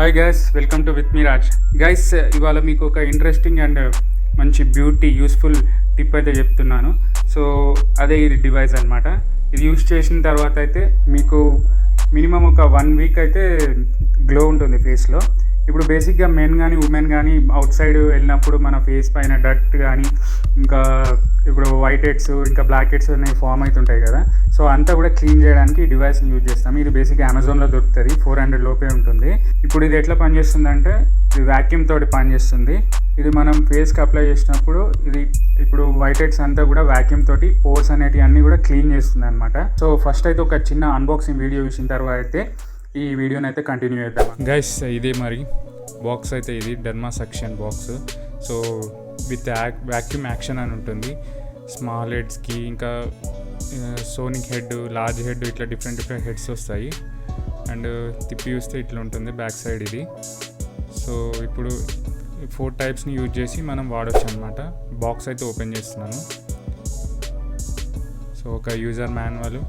Hi guys, welcome to with me Raj. Guys, ఇవాళ మీకు ఒక ఇంట్రెస్టింగ్ అండ్ మంచి బ్యూటీ యూస్ఫుల్ టిప్ అయితే చెప్తున్నాను. సో అదే ఇది డివైస్ అనమాట. ఇది యూస్ చేసిన తర్వాత అయితే మీకు మినిమం ఒక 1 వీక్ అయితే గ్లో ఉంటుంది ఫేస్లో. ఇప్పుడు బేసిక్గా మెన్ కానీ ఉమెన్ కానీ అవుట్ సైడ్ వెళ్ళినప్పుడు మన ఫేస్ పైన డట్ కానీ ఇంకా ఇప్పుడు వైట్ హెడ్స్ ఇంకా బ్లాక్ హెడ్స్ అనేవి ఫామ్ అవుతుంటాయి కదా. సో అంతా కూడా క్లీన్ చేయడానికి ఈ డివైస్ని యూజ్ చేస్తాము. ఇది బేసిక్గా అమెజాన్లో దొరుకుతుంది, 400 లోపే ఉంటుంది. ఇప్పుడు ఇది ఎట్లా పనిచేస్తుంది అంటే ఇది వ్యాక్యూమ్ తోటి పనిచేస్తుంది. ఇది మనం ఫేస్కి అప్లై చేసినప్పుడు ఇది ఇప్పుడు వైట్ హెడ్స్ అంతా కూడా వ్యాక్యూమ్ తోటి పోర్స్ అనేటివి అన్నీ కూడా క్లీన్ చేస్తుంది అనమాట. సో ఫస్ట్ అయితే ఒక చిన్న అన్బాక్సింగ్ వీడియో చూసిన తర్వాత అయితే ఈ వీడియోని అయితే కంటిన్యూ చేద్దాం. గైస్, ఇదే మరి బాక్స్ అయితే ఇది 𝗦𝗢𝗡𝗏 box. So with vacuum action అని ఉంటుంది. స్మాల్ హెడ్స్కి ఇంకా సోనిక్ హెడ్, లార్జ్ హెడ్ ఇట్లా డిఫరెంట్ హెడ్స్ వస్తాయి. అండ్ తిప్పి చూస్తే ఇట్లా ఉంటుంది బ్యాక్ సైడ్ ఇది. సో ఇప్పుడు 4 టైప్స్ని యూజ్ చేసి మనం వాడచ్చు అనమాట. బాక్స్ అయితే ఓపెన్ చేస్తున్నాను. సో ఒక యూజర్ మాన్యువల్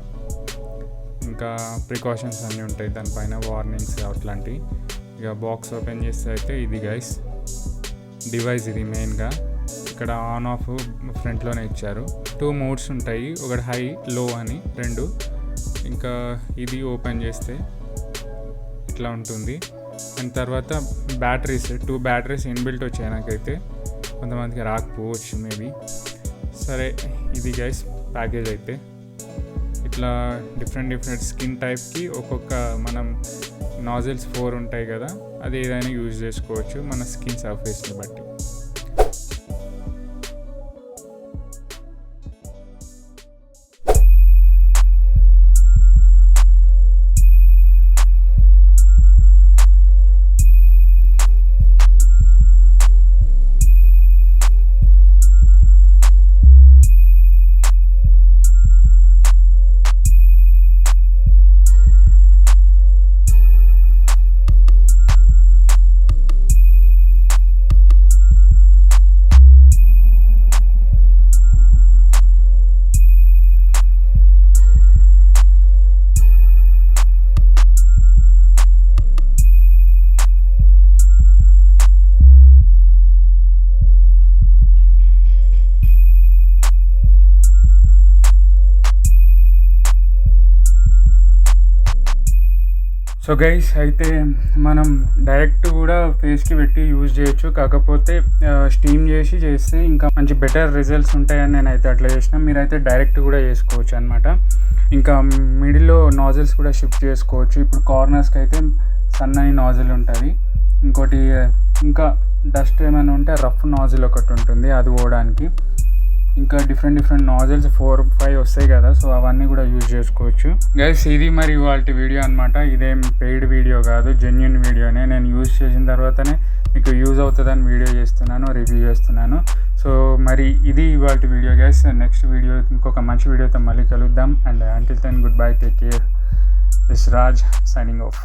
ఇంకా ప్రికాషన్స్ అన్నీ ఉంటాయి దానిపైన, వార్నింగ్స్ అట్లాంటివి. ఇక బాక్స్ ఓపెన్ చేస్తే అయితే ఇది గైస్ డివైస్. ఇది మెయిన్గా ఇక్కడ ఆన్ ఆఫ్ ఫ్రంట్లోనే ఇచ్చారు. 2 మోడ్స్ ఉంటాయి, ఒకటి హై లో అని 2. ఇంకా ఇది ఓపెన్ చేస్తే ఇట్లా ఉంటుంది. అండ్ తర్వాత బ్యాటరీస్ 2 బ్యాటరీస్ ఇన్బిల్ట్ వచ్చాయి. నాకైతే కొంతమందికి రాకపోవచ్చు మేబీ. సరే, ఇది గైస్ ప్యాకేజ్ అయితే ఇట్లా డిఫరెంట్ స్కిన్ టైప్కి ఒక్కొక్క మనం నాజిల్స్ 4 ఉంటాయి కదా, అది ఏదైనా యూజ్ చేసుకోవచ్చు మన స్కిన్ సర్ఫేస్ని బట్టి. సో గైస్, అయితే మనం డైరెక్ట్ కూడా ఫేస్కి పెట్టి యూజ్ చేయొచ్చు. కాకపోతే స్టీమ్ చేస్తే ఇంకా మంచి బెటర్ రిజల్ట్స్ ఉంటాయని నేనైతే అట్లా చేసిన. మీరైతే డైరెక్ట్ కూడా చేసుకోవచ్చు అనమాట. ఇంకా మిడిల్లో నాజిల్స్ కూడా షిఫ్ట్ చేసుకోవచ్చు. ఇప్పుడు కార్నర్స్కి అయితే సన్నని నాజిల్ ఉంటుంది. ఇంకోటి ఇంకా డస్ట్ ఏమైనా ఉంటే రఫ్ నాజిల్ ఒకటి ఉంటుంది, అది పోవడానికి. ఇంకా డిఫరెంట్ నాజిల్స్ 4-5 వస్తాయి కదా, సో అవన్నీ కూడా యూజ్ చేసుకోవచ్చు. గైస్, ఇది మరి ఇవాళ వీడియో అనమాట. ఇదేం పెయిడ్ వీడియో కాదు, జెన్యున్ వీడియోనే. నేను యూజ్ చేసిన తర్వాతనే మీకు యూజ్ అవుతుందని వీడియో చేస్తున్నాను, రివ్యూ చేస్తున్నాను. సో మరి ఇది ఇవాళ వీడియో గైస్. నెక్స్ట్ వీడియో ఇంకొక మంచి వీడియోతో మళ్ళీ కలుద్దాం. And until then good bye, take care. This Raj signing of.